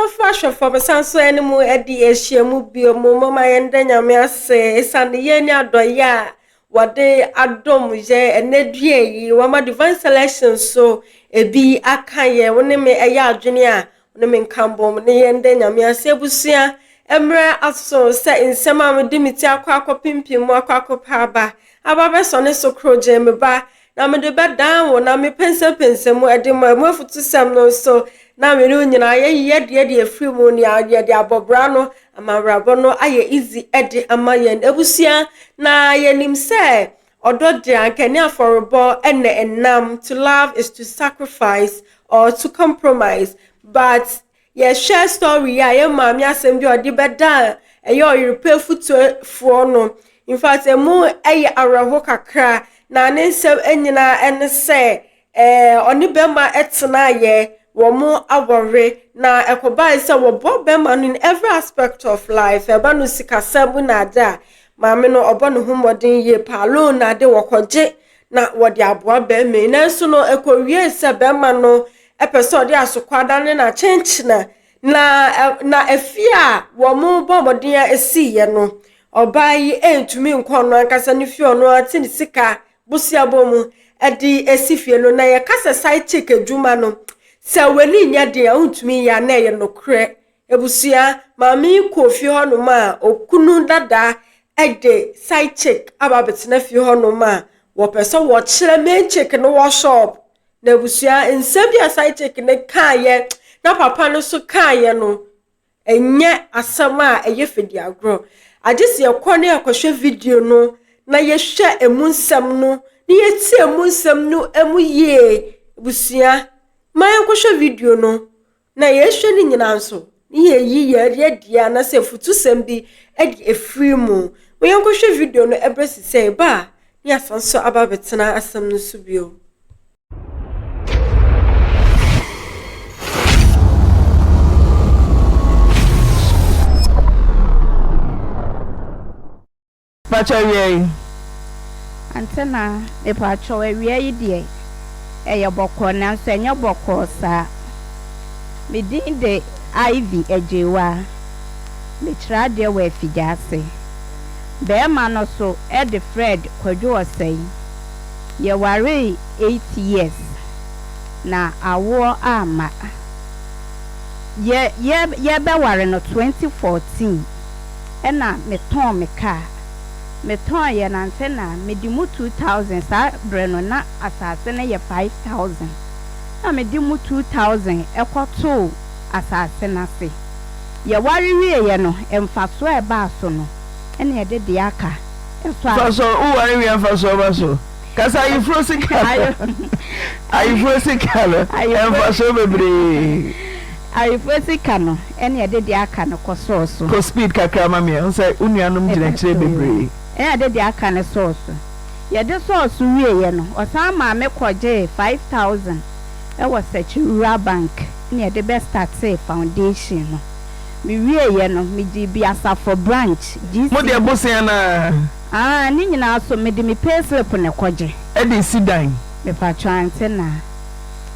Adofo for besanso enimu edi ehyiemu bio mama yende nyame ase esane ye ni adoya wade adom je enedue yi wama divine selection so ebi akaye woni me eya adwene a woni me nkambom ne yende nyame ase ebusua emre aso se nsema me dimiti akwa pimpim akwa pa aba be so ne so kroje me ba na me de bedan wo na me pense mu ede mu afutu sem no so na me no nyina ye de afiri mu ni ye de abobra no amarabo no aye easy ede amayen ebusua na yenim se odoje ankane aforobo ene enam to love is to sacrifice or to compromise but ye share story ya ye mami asem bi odi beda eyo repair futu fo no in fact emu eye araho kakra na ne nsem enyina ene se oni bema etena ye womo awore na ekobai se wo bema no in every aspect of life eba no sikasam na da maame no obo no humodin ye palo na de wokoje na wodi aboa be me na so no ekowie se bema no epeso de asokwada ne na chenchina na efia womo bomodin esi ye no obai entumi nkono ankasa ne fie ono ati sika busia bomu edi esifie no na ye kasa side chick adwuma no se weni nya de untumi ya na ye no kre ebusia mami kofi hono ma okunu dada ede side chick ababetena fie hono ma wo peso wo kire main chick no wo shop na ebusia nsebia side chick ne kaye na papa no so kaye no enye asama eye fedi agro agisi yakone yakohwe video no na yehwe emunsam no ni yeti emunsam no emuye busia mayan kohwe video no na yehwe ni nyina nso ni yeyi ye dia na se futusem bi edi efiri mu mayan kohwe video no ebresi say ba ni asanso ababetena asam no subio Pachaye antena e pacho ewie yidie eye bokọ na so enye bokọ sa me din de Ivy ejewa me tra de we figase be ma no so e de Fred kwadwo osai ye ware 8 years na awo ama ye be ware no 2014 ena me ton me car me ton ye nantena me di mu 2000 sa breno na asase na ye 5000 na me di mu 2000 ekoto asase na se ye wari wie ye no emfaso e ba so no ene ye de aka so o wari wie emfaso ba so kasa you frozen color ayi frozen color emfaso bebre ayi frozen kano ene ye de aka no koso so ko speed kakra ma me say unuanum gina kire bebre de aka ne source ye de source wie ye no osan ma me koje 5000 e was Security Bank ne de best start foundation no me wie ye no me di biasa for branch mo de bosia na ni nyina so me di me pay slip ne koje e de sidan me pa chance na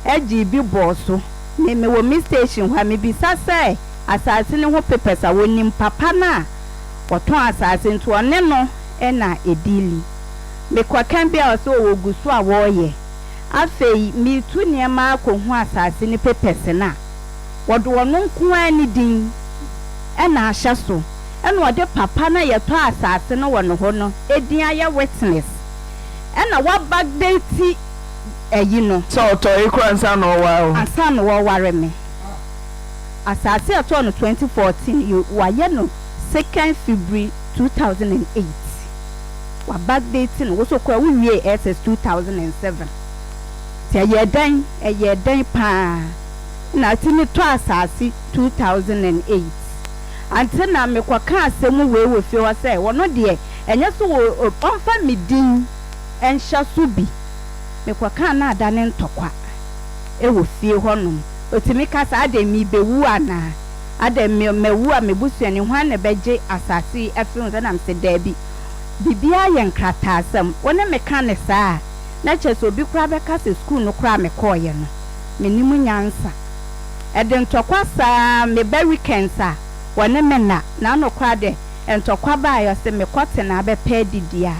e gi bi boso me wo mi station ha me bi sase asase ne ho papers a wonim papa na woton asase nto one no ena edili me kwa kan bia so wogusu a woye afei mi tu niema akohu asase ne papers na wodo wono nko ani din ena ahya so ena wode papa na yeto asase no wono ho no edin aya witness ena wa backdate eyi no so to ekransa no wa asa no wo ware me asase ato no 2014 waye no 2nd February 2008 wa backdating wo so kwa wie SS 2007 ti ye dan pa na tini to asase 2008 antina me kwa ka asemu we fi wa say wono de enye so wo onfa midin enhya so bi me kwa ka na ada ne ntokwa e wo fie honum otimi kasa ade mi bewu ana ade mewu a mebusuani ho na beje asase afirun za na mse dabi bibia ye nkrata asem wona me ka ne saa na cheso bi kura be kasa school no kura me koye no menimu nyansa ede ntokwa saa me be weekends a wone me na no kwa de ntokwa ba yo se me kote na be pe didi a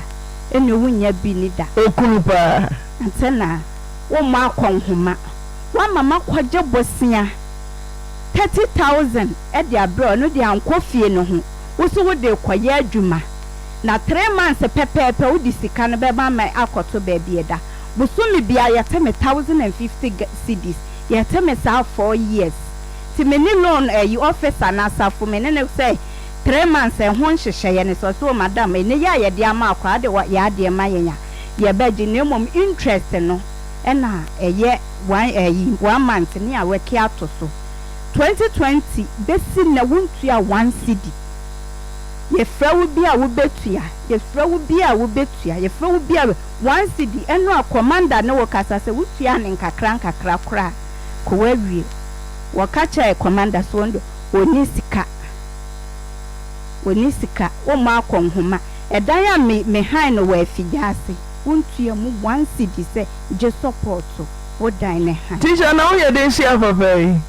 ene wunya bi ni da okunu pa antena wo ma akonhoma wa mama kwaje bosia 30,000 e de abro no de ankofie no ho wo so wo de kwaye adwuma na 3 months pepepe wo di sika no be ma akoto ba bi eda busumi bia ya teme 1050 cedis ya teme sa 4 years ti me ni loan you officer na safu me ne say 3 months ho nhyehyɛ ye ne so madam ene ya ye de ama akwa de ya de ma yenya ye beji ne mom interest no na eye 1 month ni a weki ato so 2020 besi na wontua 1 cedi ye frawu bi a wo betua ye frawu bi a wo betua ye frawu bi a 1 cedi eno a commander ne wo kasa se wotua ne nkakra kra ko wawie wo kacha commander so ndo oni sika wo ma akonhoma edan a me han no wa afigase wontua mu 1 cedi se je support wo dan ne han teacher na wo ye den share papa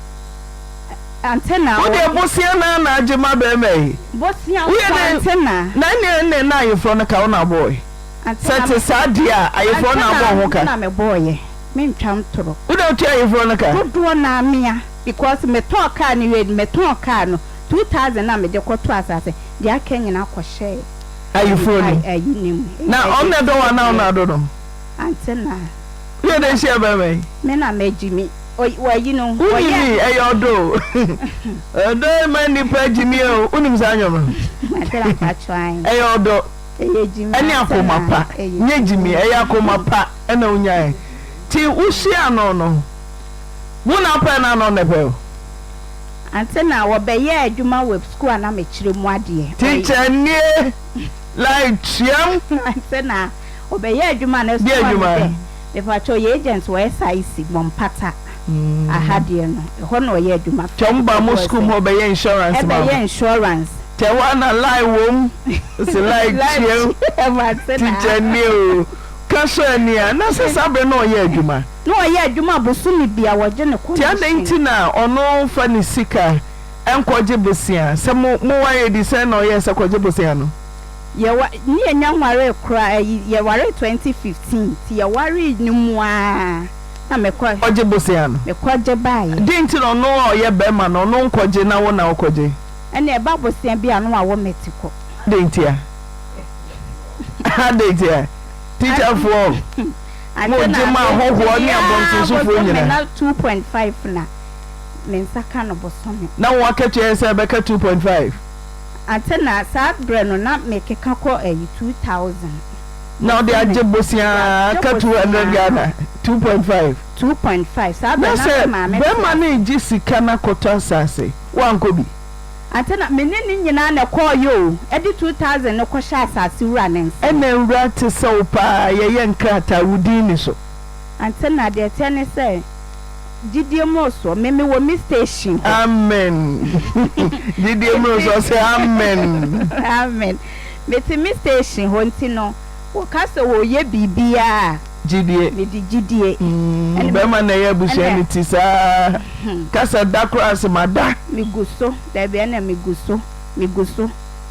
antena wo de bosia na agema be mai bosia antena na ayefro no ka wo na boy sete sadia ayefro na bo ho ka na me boy me ntwam toro wo de otu ayefro no ka do na mia because me talk car ni we me talk car no 2000 na me de kwoto asase de akenyi na akwohye ayefro ni ayinim na on na do wa na ona do no antena wo de share be mai me na mejimi you know oye ayodo odo mani pa jimi o unim za anyom atela pa trying ayodo ejimi eni akoma pa nye jimi akoma pa ena unya ti usia no wona pa na no nepe antena wo be ye adwuma web school na me kire mu ade teacher nie like chiam antena wo be ye adwuma na school be fa cho ye agents wo SIC mompata ahadie no ho no ye adwuma chomba mo school mo be ye insurance ma be ye insurance te wana lie wom se like chiam teacher nie kaso ania na se sabe no ye adwuma bosumi bia woje ne ko ti adentina ono fa ni sika enkoje bosia se mo wa ye di se no ye se koje bosia no ye wa ni enya nware kra ye ware 2015 ti ye ware ni mu a na me ko oje bosia no me ko je bae dentina no ye be ma no no nkoje na wo na okoje ene e ba bosia bia no a wo metiko dentia dentia teacher for mo jema hoho ni abonto so fo nyina na 2.5 na me nsaka no bosome na wo akache se be ka 2.5 antena sa breno na me keka ko 2000 na de aje bosia ka 200 Ghana 2.5 sa breno ma me be ma na ji sika na koto sase wankobi antena menene nyina na call yo edi 2000 no ko sha asase wura nens ena wura te so pa ye nkrata wudini so antena de tene say Didie Moso meme wo mi station amen Didie Moso say amen meti mi station ho ntino wo kase wo ye bibia Didie me di Didie be ma na ye busanity sa kasa dakras mada mi guso da be na mi guso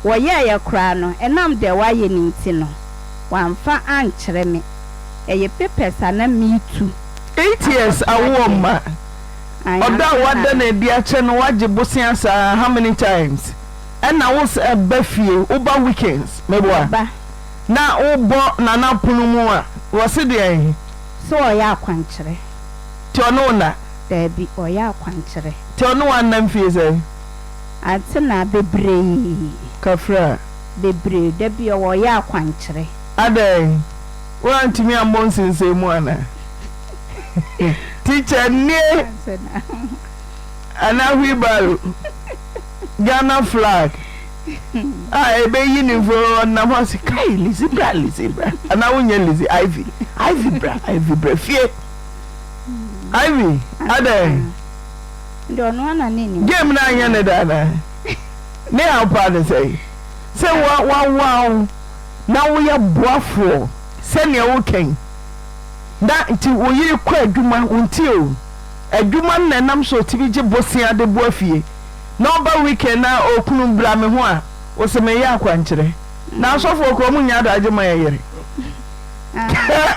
wo ye kra no enam de wa ye ni ntino wa mfa ankyere me eye papers ana me tu 8 years awoma oda wada na dia che no waje bosia sa how many times and na was bafie uba weekends meboa na ubo na punu mu a wose de so oya akwankyere ti ono na da bi oya akwankyere ti ono anam fie se atina bebre kafra bebre da bi oya akwankyere adai wa ntimi ambonsinse mu ana teacher nie ana wheelbarrow Ghana flag ebe yini for na house kai lizibra ana wonye lizi ivy bra fie ivy ade ndo no na nini game na anya ne dana ne apa de say wow na wo ya boafo se ne wo ken da nti wo yiri kwa adwuma unti o adwuma na nam so tibi gye bosia de bo afie na oba weekend na okunu bra me ho a wo se me ya akwankyere na asofo ko mu nya da gye ma yere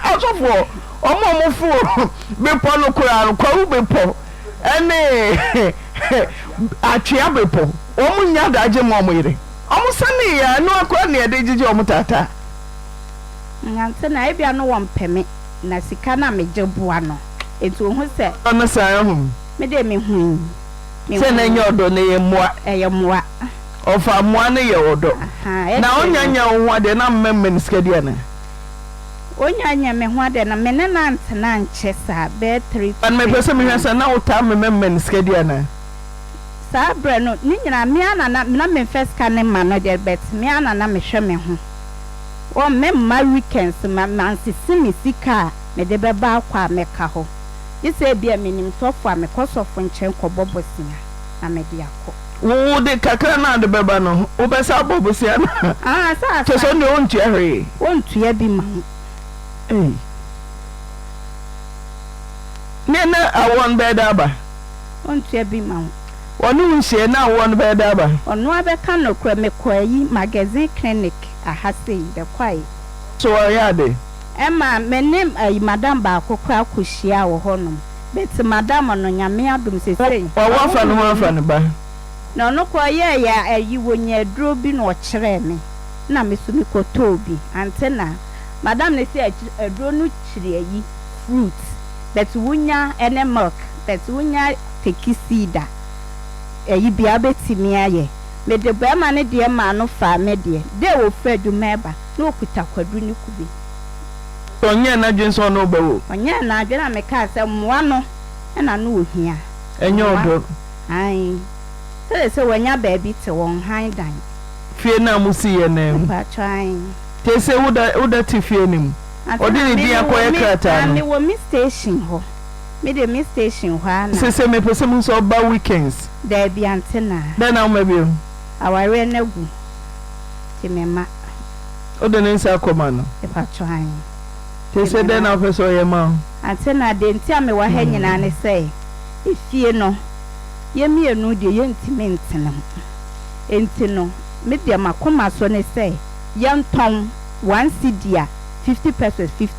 asofo omo fu bepo no kura kwa bepo ene atwea bepo omo nya da gye ma omo yere omo sane ya no akwa ne de gye omo tata ngante na ebia no wompeme na sika na megye boa no etu ho se ana sa ho me de me hu se na nyodo ne yemwa eyemwa ofa mwa ne yodo na onyanya ho ade na mmemme skadi na onyanya me ho ade na me ne na ntena nche sa be 3 an me pese me hwesa na uta mmemme skadi na sa bre no ni nyina me ana na me first ka ne ma no de bet me ana na me hwe me ho o me ma weekends ma ansisi me sika me de beba akwa me ka ho yese bia menim sofo a me kosofo nchen kobobosia na me de akọ wo de kakra na de beba no wo besa bobosia na sa to so ne ontua hwe ontua bi ma ne na awon beda ba ontua bi ma onu nhie na awon beda ba onu abeka no kra me kwayi magazine clinic ahase de kwai so ya de Emma menem madam ba akokra akohia wo honom bet madam no nyame adom sesei wa fa no wa fa no ba na no kwa ye ya ayi wonya duro bi no kire me na mesumi koto bi antena madam ne se aduro no kire ayi fruit bet wonya ene milk bet wonya tekisida ayi bia betimi aye me de ba ma ne de ma no fa me de wo fa adumeba na okuta kwadu ni kubi onye na dwenso no bawo onye na adwena me ka se moa no na no ohia enye odo ai se wonya ba bi te won han dan fie na musi ye nem pa try te se uda ti fie nim odi ni dia ko e krata no me wo mi station ho me de mi station ho ana se me pese mu so ba weekends da bi antena da na ma bi aware na gu ti me ma odo ne nsa akoma no e pa try te se da na pese o ye ma antena de ntia me wa ha nyina ne se ifie no ye mienu de ye ntime ntenam entino me de makoma so ne se ye nton 1 cedi 50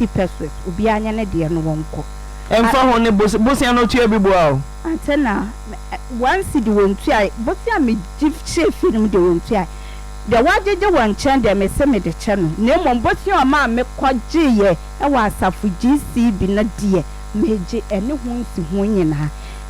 pesos obi anya ne de no wonko emfa ho ne bosia no tua bi bo a antena 1 cedi wontu ai bosia me give chef nim de wontu ai de wajeje wonchen de me se me de che no ne mom bosia o ma me kwaje ye e wa asafu GCB na de meje ene ho nsi ho nyina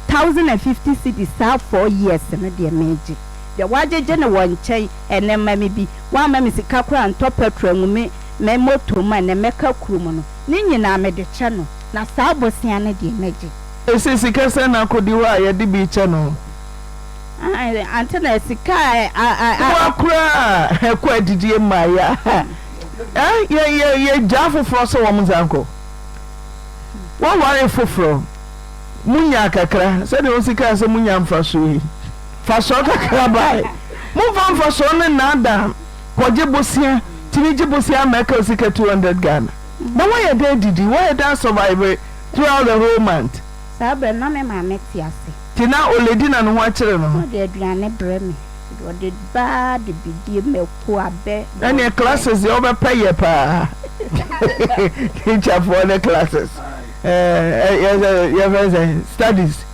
1050 cedis 4 years na de meje de wajeje ne wonchen ene mami bi wa mami sika kura nto petrol ngume me moto ma ne meka kurum no ni nyina me de che no na sa bosia ne de meje ese sika se na kodi wa ye de bi che no antena sika wa kura e kwa didie ma ya ye jafo fro so wo mzanko wa ware foforo munya kakra se de osika se munya mfaso yi faso kakra bai mu mfaso ne nada koje bosia timi bosia make osika 200 Ghana but why you dey didi why you dey survive throughout the whole month sabe na me ma metiase tina oledi na no ho akere no de aduane bre me de ba de bidie me ko abe any classes you be pay pa teacher for the classes studies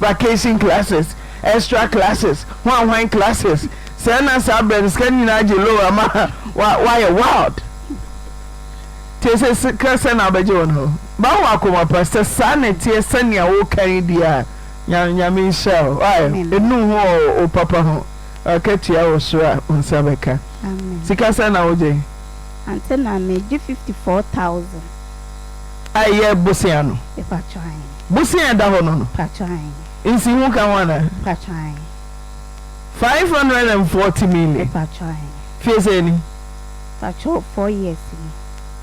vacation classes extra classes one classes sena sabren scan na jelo ama why wild tese kresen abeje no ba wa akoma pastor sanity senia wo kan dia nyame shell why enu ho o papa ho akatia wo so a unsabeka amen sika sana oje antena me 54,000 aye bosiano e pa try bosia da ho no pa try insi hu kan wana pa try 540 million e pa try fieseni pa cho 4 years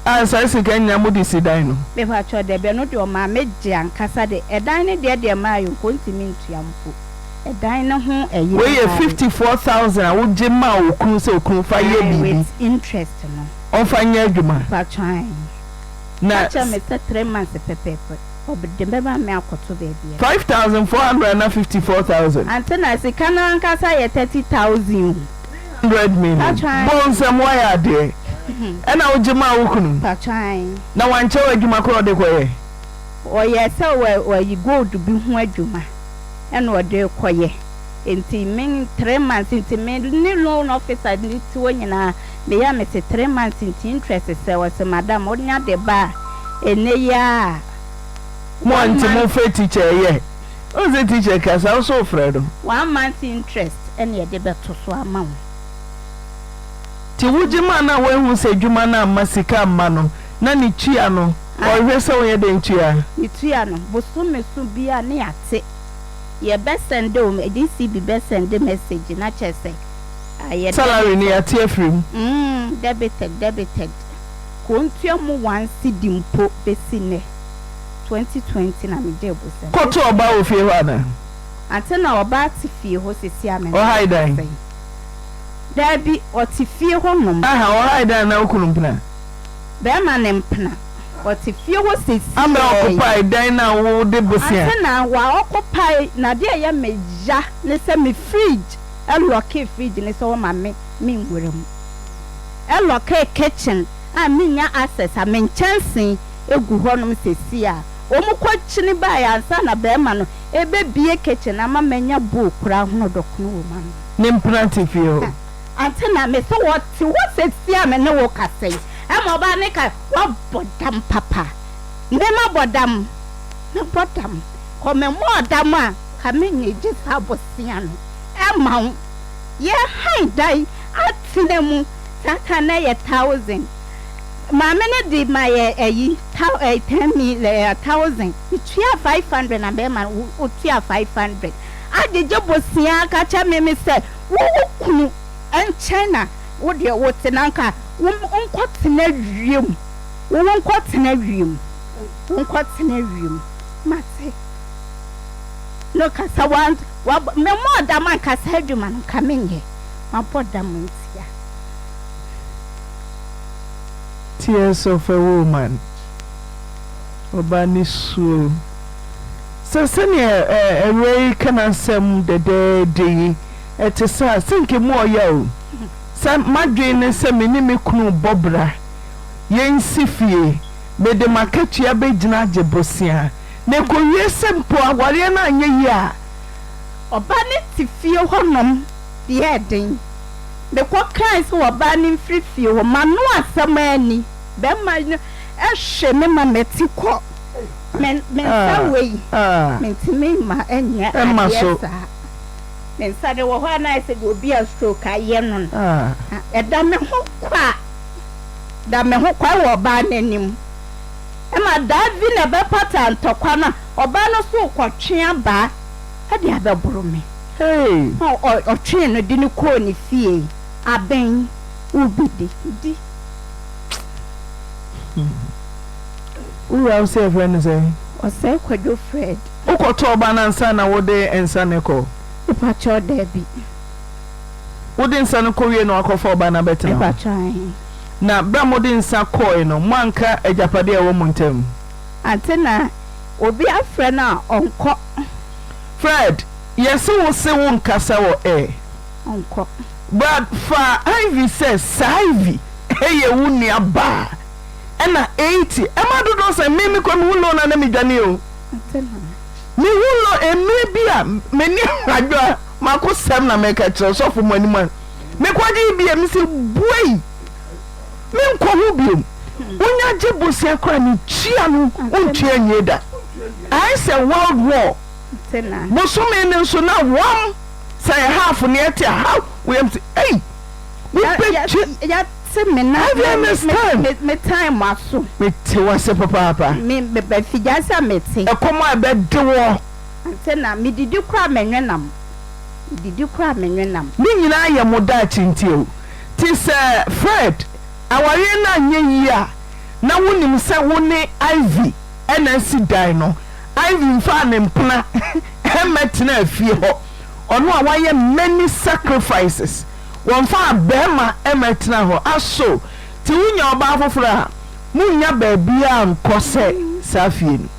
asa sika nyamu di sidan no me pa cho de be no de o ma meje ankasa de edan ne de ma ayo kontimi ntuampo edan ne ho eyi we 54,000 a wo je ma okun se okun fa ye bi with interest no on fa nya adwuma pa try na acha me say 3 months pepepe obede beba me akoto baby 5,400 na 54,000 antena sikana ankasa ye 30,000 100 million bonsam why ade ena ojima wokunu patran na wanche wadwuma ko de koye oye se we gold bi ho adwuma ena ode koye enti men 3 months enti men ni loan officer ni ti wonyina me ya me 3 months enti interest se was madam onya de ba ene ya mo anti mo fe teacher ye o ze teacher kasa so fredo 1 month interest ene ye de beto so ama ti wujima na wehu se dwuma na masika ma no na ni tua no o hwese wo ye de ntua ni tua no bosume su bia ne ate ye send o DCB be send message na chese aye salary ni ate afrim debited kontua mu 1 cedi mpo besine 2020 na me je bosen koto oba ofie ho ana ante na oba ti fie ho sesi amen o haidan dabi oti fie ho nom aha o haidan na okunumpna be ma ne mpna oti fie ho sesi amra occupy dan na wo de bosia ante na wa occupy na de ya meja ne se me fridge eloke fridge ne se wo ma me nwurem eloke kitchen a minya access a menchansen egu honom sesi a omukwochini ba ya ansa na be ma no ebe bie kitchen ama menya bo kura hono dokono wo ma no ne mpranti fie ho ante na me so what sesi a me ne wo kasai ama ba ne ka wa bodam papa ne ma bodam na bodam ko me mo dam a ka me nyeje sa bosia no ema ye haidai atinemu saka na ye 1000 mama ne di my 10,000 tua 500 na be ma tua 500 ajeje bosia ka cha me se wo kunu enchena wo de wo tenanka wo nkotena wiem wo nkotena wiem mate no kasa want me mo da man kasa adwuma no kamenye ma poda mo ntia tears of a woman obani su so senior away kana sem de etesa sinke mo ya o sam madwe ne se me ni kunu bobra yensi fie be de makatua be gina agebosia ne ko yesempo aware na anye yi a obani ti fie honom de eden de ko kan so obani free fie ho manu asamani be ma ehwe me ma meti ko men sawei men ti me ma enya so men sade wo ho na ese de obi a stroke aye no eda me ho kwa wo ba nanim ema davi na be pata ntokwa na oba no so kwotwe ba ade abeboro me hey o twe no di ni ko ni fie aben ubidi di Ura say friend say o say kwadwo Fred ukoto oba na nsa na wode ensa ne ko ipacho debi wode nsa ne ko wie no akofo oba na betena ipacho na bra mode nsa ko no manka ejapade e wo montem antena obi afre na onko Fred yesi wo se wo nkasa wo onko but fa Ivy says Ivy eye wo ni aba ena 80 ema dodo se mimi ko mi wulo na mi dwane o antena mi wulo emi bia meni adwa mako sem na make kire so fo mani man me kwaji bia mi se buei mi nko hu bia onya je bosia kra ni chia no ontua nyeda I say world war antena bosume ne so na wam say half ne ete how we am say hey we ya se me na me time aso me te wase papa me be fijasa me te e komo e be de wo antena me didi kra menwenam ni nyina ye moda chintie ti se Fred aware na nye yi a na wonim se wo ne Ivy ena si dan no Ivy mfa ne mpna emetna afie ho ono a waye many sacrifices won fa bema emetna ho aso ti wunya oba afoforo a munya baby anko se safie ni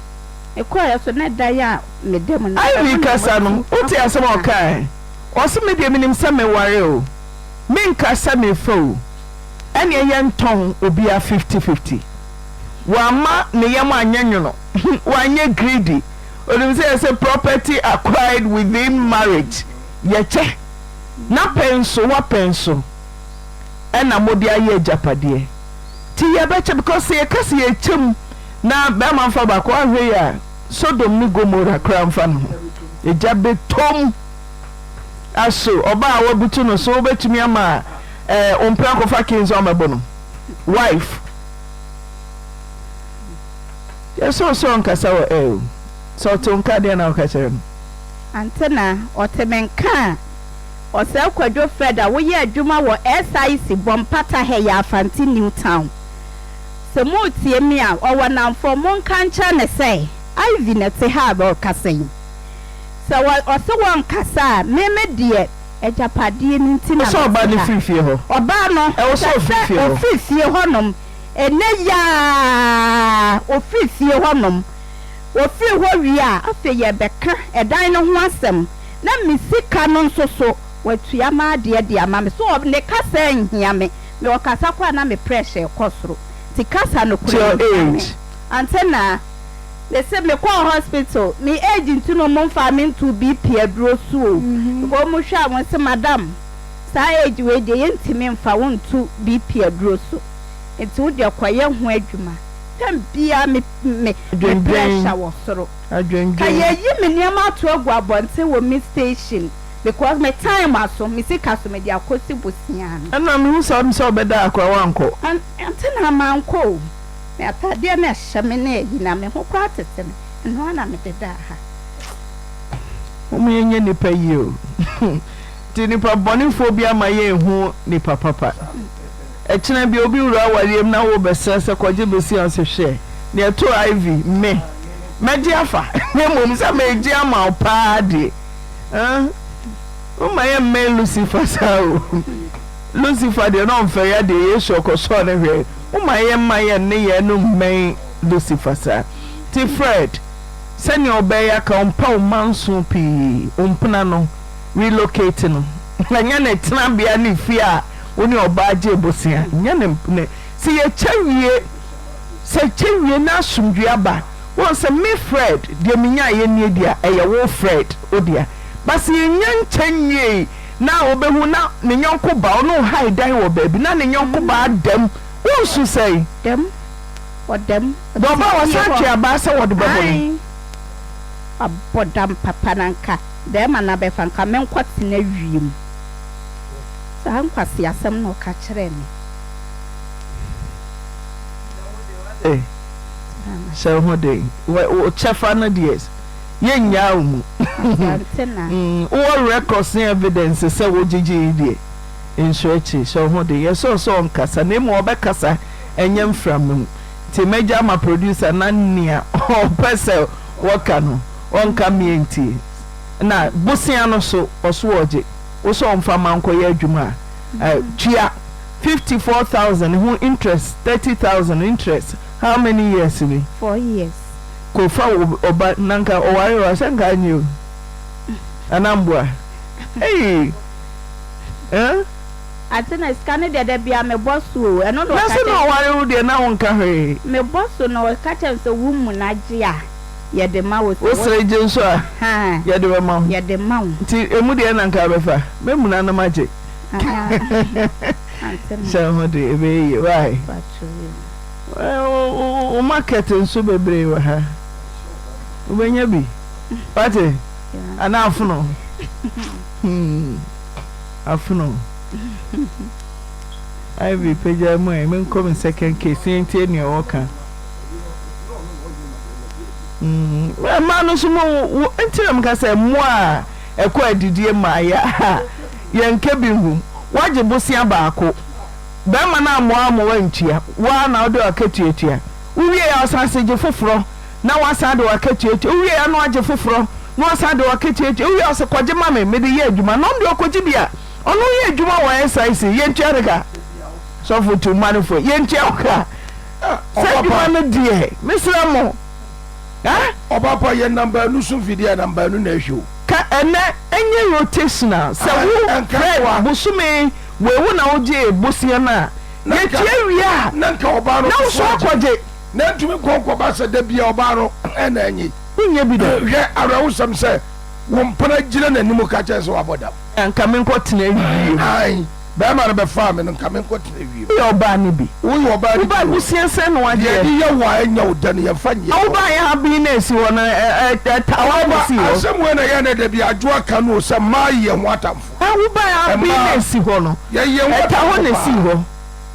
ekoya so na da ya medem na ai kasa no uti asem okai oso me de minim se me ware o me nkasa me fo ene ye nton obi a 50-50 wama ne yam anyanyono wanye greedy onim say property acquired within marriage ye che na penso wa penso ena modi aye japade ti ye beche because ye kase ye chem na be man fa ba ko ahwe ya Sodom ni Gomorrah kramfa no eja betom aso oba a wabutu no so betumi ama ompra kofa kinzo amabo wife yeso so nkasa wo so to nka de na okachere no antena otemenka ose kwadwo Freda wo ye adwuma wo SIC Bompata he ya Afanti New Town se mo tie mi a owo namfo mo nka ncha ne sei Ivy na te ha ba okasen so ose won kasa meme de ejapade ni ntina so oba ni fifie ho oba no e wo so ofifie ho nom ene ya ofifie ho nom ofi ho wi a afi ye beka edan no ho asem na misika no nso so watua ma de ama me so ne kasa nhia me okasa kwa na me pressure kosoro ti kasa no kura antena they say me call hospital me agent no mo fa me to BP aduro so go mo hwa won se madam sa age we de yentimi mfa won to BP aduro so enti wo de kwaye ho adwuma tam bia me pressure wo soro kaye yi me niam ato agu abonte wo me station because my time aso me sika so me de akosi bosia no na me hu so obeda akwa wanko antena manko me atade na hyame na yi na me ho kwa tete no na me deda ha omuyenye nipa yi o ti nipa bonifo bia ma ye hu nipa papa echina bi obi wura wariem na wo besese kwaje besi ansehwe ne to Ivy me meji afa me mom sa meji ama opaade o maye me Lucifer sao Lucifer de no mfa ya de Yesu okoso ne hwe o maye ne ye no me Lucifer sa ti Fred sani obeya ka ompa manso pi ompna no relocate no nya ne tena bia ne fia oni obaje bosia nya ne si ye chewie na sumdua ba won se me Fred de minya ye nie dia eye wo Fred odia basi nya nchanye na obehu na ne nyonko ba ono haidan wo baby na ne nyonko ba dem won su sei dem odem do ba wo sachi aba se wo de babo ni abodam papa nanka dem na be fanka men kwati na wiem sa nkwasi asem no ka kire ni so hode wo chefa na dies yenya umu o records evidence say wo gigi die insurechi so hode yeso so nkasa na mo obekasa enyem from ti meja ma producer na nia o pese woka no onka mienti na busia no so oso oje wo so mfa manko ye adwuma tua 54,000 who interest 30,000 interest how many years me 4 years ko fa oba nanka oware wa sanka anyu anambua atena scan de bia me bosso eno no ka se no oware wo de na wonka hwe me bosso no ka chen se wumu na gia ye de ma wo sere je nso a ye de ma ye de ma ti emu de nanka befa memu na na maje so ho de ebe ye why o market nso bebre wa ha ubenya bi pate ana afuno afuno Ivy peja mo e men come second case entie ne oka ma no so mo entie me ka say mo a ekọ adidie ma ya yenke bi hu waje bosia baako be ma na mo wantua wa na ode akatua uwie ya osanse je foforo na wasa de akatua uwie ya no aje foforo na wasa de akatua uwie ose kwaje ma me de ye adwuma no de okoji bia ono ye adwuma wa SIC yentua rega so for to manifo yentua oka Say you want die. Mr. Mo. Ah? Obapa ye number no so video number no na hwo. Ka ene enye rotational. Say wo Fred Busume we wo na oje bosia na. Ye tie wi a. Na nka oba no. Na so akwaje. Na ntumi konko ba se da bia oba no na anyi. Unye bi do. Hwe arawusam se wo mpana gire na nimu ka che se waboda. Anka men ko tena wi. Ai. Ba ma be fa me no nka men ko tena wi. Ye oba ni bi. Wo ye oba ni. Oba busia se no waje. Ye wa anya oda ne ye fa nye. Oba ye ha bi na si wona tawa na si ho. Asem we na ye na da bia adwo aka no se ma ye ho atamfo. Oba ya bi na si ho no. Ye ye ho tawa na si ho.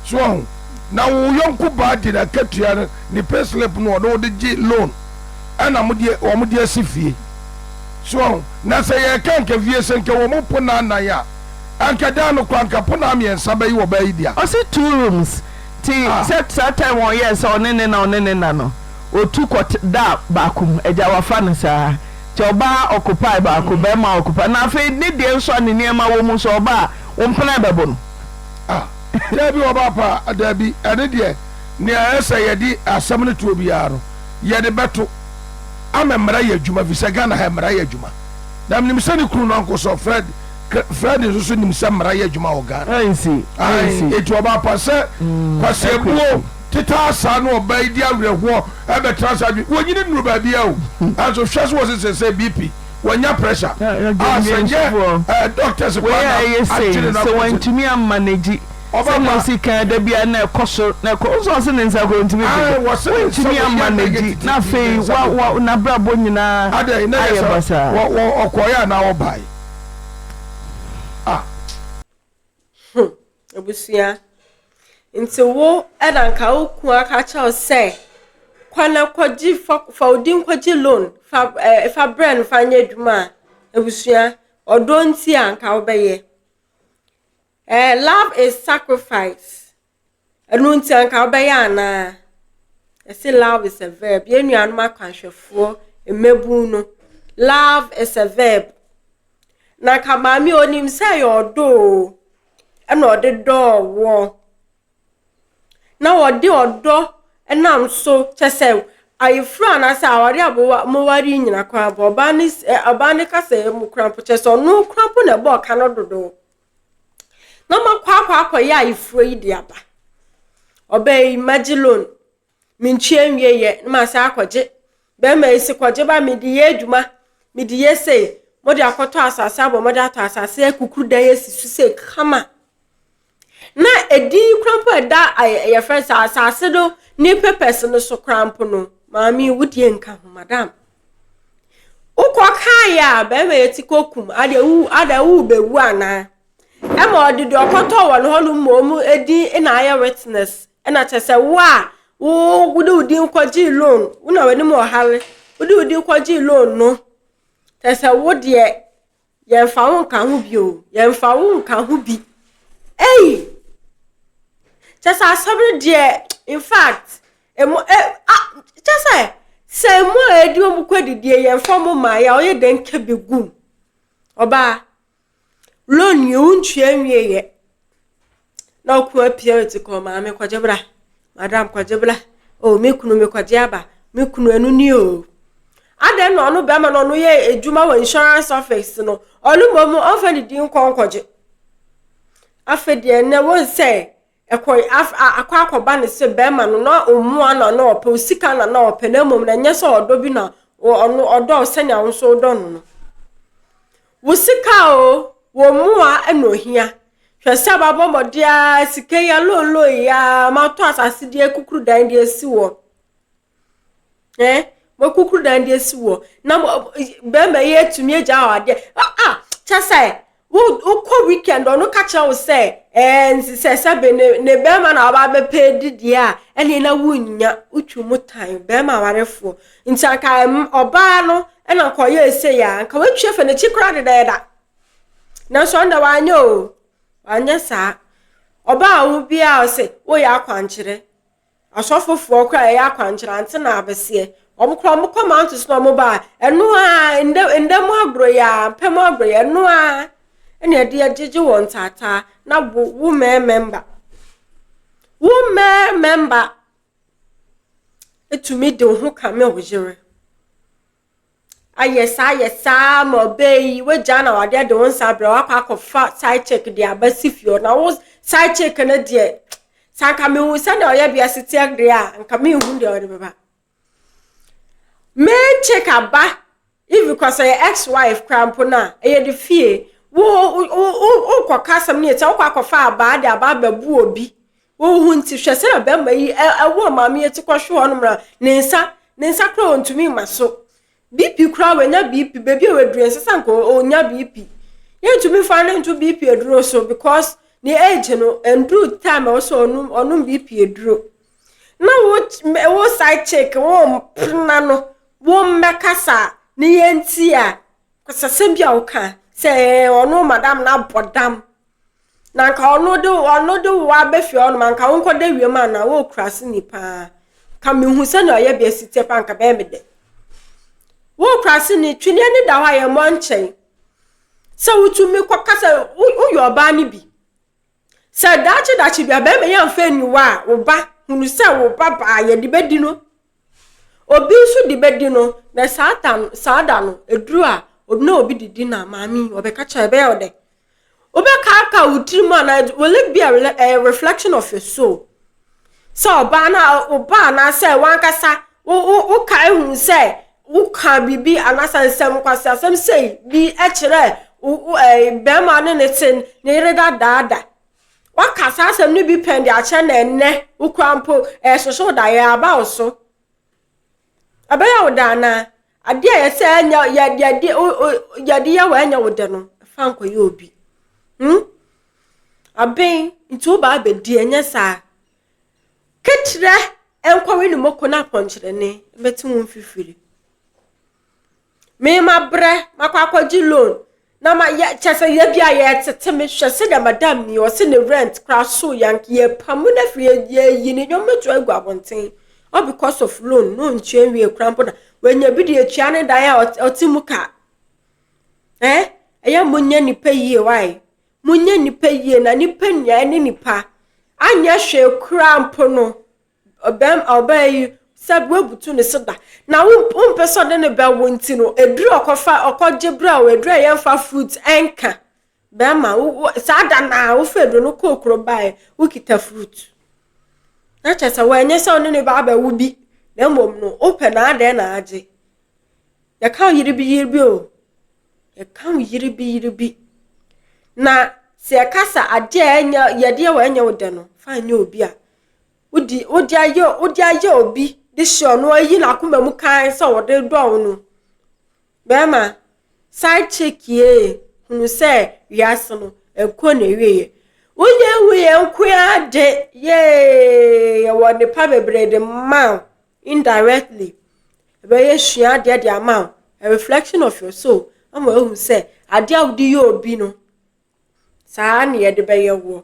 So na wo yonku ba di na katua ni payslip no do de gi loan ana mo de asifie so na say ye kan ka vie senke wo mo pona na ya anka da no kwanka pona me ensa bayi wo bayi dia o say 2 rooms ti set time one yes onene na no o tu kot da baakum eja wa fa no sa ti oba occupy baaku be ma occupy na fe ni de nso ne niema wo mu so oba wo mpena bebo no Dabi obapa dabi ene de ne asa yedi asam ne to bia no yede beto amemra ya adwuma visa Ghana ha mra ya adwuma na mnim se ne kru no anko so Fred so nim se mra ya adwuma o Ghana ai etu obapa se kwase buo tita asa no obai di awreho e be transfer wonyine nuru ba bia o aso hwese wo se BP wanya pressure doctors we are saying so when to me am manage Oba si kan da bia na ekoso na ekoso se ne nsa ko ntimi bi ntimi amanage na fe wa na brabo nyina aye basa wo okoya na wo bai obusia nti wo edanka oku aka cha se kwana kwaji fa odin kwaji loan fa brand fa nya adwuma obusia odo nti anka obeye love is sacrifice. Anunti anka obaya na. I say love is a verb. Ye nuanu ma kwanhwefo emebu no. Love is a verb. Na ka mami onim say odo. Ena ode do wo. Na ode odo enam so chese ayefra na say awari abo mo wari nyina kwa abo obani ka say mu krampo chese onu krampo na bo ka no dodo. No ma kwa ya ifuro yi di aba obey magilon minchie nwieye ma sa akwaje be ma isi kwaje ba mi di edwuma mi di yese mo di akoto asase abo mo di ato asase ekukuru da yesi suse kama na edi krampo eda ya friends asase do ni papers no so krampo no maami wudi enka ho madam ukwa ya be ma etikokum ada wu bewu ana Ema odidi okoto won holu momu edi na aya witness na chese wa wo udi nkwaji loan una weni mo hale udi nkwaji loan no chese wo de ye fa won kan hu bi o ye fa won kan hu bi chese asabre de in fact chese se mo edi o mu kwadidi ye fa mo ma ya oye den ke begum oba loan you nwie na ku apia ti ko ma me kwajebra madam kwajebra o me kunu me kwajeba me kunu anu ni o ade no no be ma no ye ejuma wa insurance office no olumomu ofani di nkonkwaje afede na won say ekoi akwa ne se be ma no na omu ana na ope osika na ope na mom na nyese odo bi na odo senya won so odo no wosika o wo muwa enohia hwese babo modia sike ya lolo ya mato asase die kukuru dan die siwo mo kukuru dan die siwo na be me ye tumi eja awade chese wo ko weekend onu ka cha wo se nsise be ne be ma na ba be pay didi a ene na wunya utwu tan be ma warefo ntaka oba no ena koye ese ya nka watwe fe ne chikra de da na so nda wanyo anya sa oba wo bia o se wo ya akwankyere asofofo kwa ya akwankyere ante na abese obukro mo command no mo ba enu a ende mo agro ya pem agro ya enu a ene de agege won tata na wo member etumi de ho kame ojere ayesa ma obey we jana wade de won sabra akwa side check de abasifio na wo side check na de sanka me hu sanda oya bia sitiak de a nka me hu de ode baba me check aba if because ex-wife crampo na e de fie wo kwaka sam ne eta wo akwafa aba de aba babu obi wo hu nti hwese na bemba yi ewo maame ye tikwohwe ho no mra ne nsa kra ontumi maso BP kra wenya BP baby we dure sesa nko onya BP ye tumi fa na nto BP eduro so because the age no endru time also onum BP eduro na wo side check wo pna no wo mmekasa ne yenti a kwasasem bia wo ka se onu madam na bodam na nka onu do wa befi onu man ka wonko da wiem na wo krase nipa ka me hu se na oya bia site pa nka be me de wo krase ni twene ni da wa ye monchen se wutumi kwakasa uyo ba ni bi se dachi bia be me yan fa ni wa wo ba hunu se wo baba ye de bedi no obi su de bedi no na saada no eduru a obina obi didi na maami obeka cha be ode obeka aka utrimu na will it be a reflection of your soul so oba na say wan kasa wo kai hu say wo ka bibi anasa nsem kwasa asem say bi e kire be ma ne tin ne reda dada wakasa asem ne bi pende a che na enne wo krampo soso da ya aba oso abaya odana ade a yese anya yade ya wa anya wode no fa nko ye obi aben nti ba abedi anya sa ketre enkwawe ni moko na ponchire ne beti won fifiri me mabre makwakwaji loan na ma ya chese ye bia ye tete me hwese da madam ni o se ne rent kra so yank ye pamu na fie ye yini nyo metu agwa abonten all because of loan no nchwe wie krampo na wenya bi de atua ne dan a otimuka eya munya nipa yie why munya nipa yie na nipa nya ne nipa anya hwe krampo no obey said we butu ne seda na umpeso de ne ba wonti no eduru okoje bra o eduru yemfa fruit enka be ma sada na wo fedo no kokro bae wo kita fruit na chesa wenye se oni ne ba wu bi na mom no open na ade na age ya kan yiri o ya kan yiri na se kasa ade anya yede wanya wode no fa nya obi a odi aye obi de sho no ayi na kuma mu kan se wode do no be ma side check ye hunu se wiase no enko na wiye Uye nkuya de ye won the pabebre de man indirectly be ye hua de amount a reflection of your soul am who say ade awdi ye obi no saa na ye de be ye wo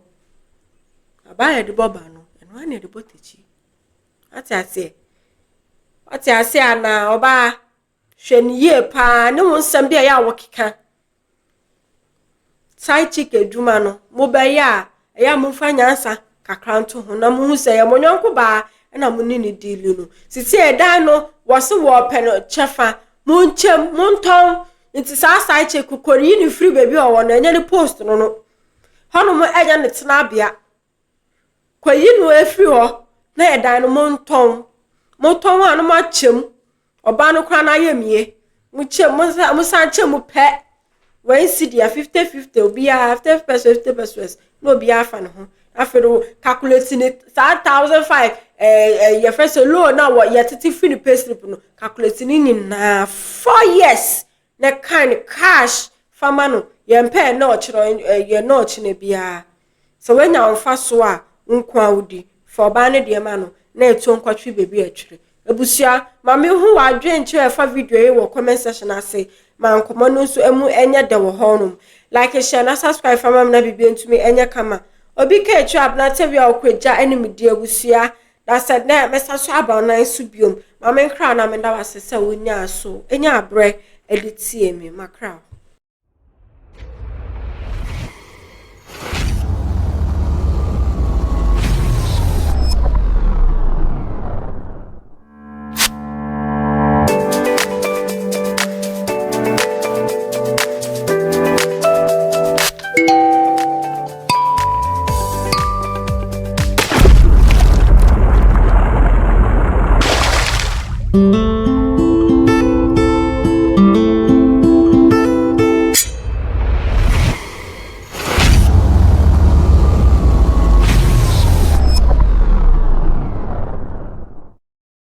aba ye de boba no eno na ye de botechi ati ase ana oba hwani ye pa ne won sam de ya wokeka sai chike duma no mo be ya mo fanya ansa kakra nto ho na mo hu se ya monyanko ba na mo ni dili no sisi edan no wo se wo pe no chefa mo nchem mo nton nti sai chike kokori ni free baby o wo na nya ni post no hono mo enya ne tena bia kwayi no afri ho na edan no mo nton a no ma chem oba no kra na yemie mo chem mo san chem mo pe when see dia 50-50 obi a 50% no be afa no ho afero calculating it 1005 your first loan na what your titi free pay slip no calculating in na 4 years na kind cash farmer no ye pay na ochiro ye na ochine bia so when you fa so a nko awudi for ba ne de ma no na eto nkwatwe bebi atwire ebusia mame hu wadwe nche fa video e wo comment section ase man komo no so emu enye de wo honum like share na subscribe for mam na bibie ntumi enye kama obi ka etu abna tv a okweja enimidi ebusia da said na mesa so aba na su biom mame nkra na me da wasese wonya so enya abre editie me makra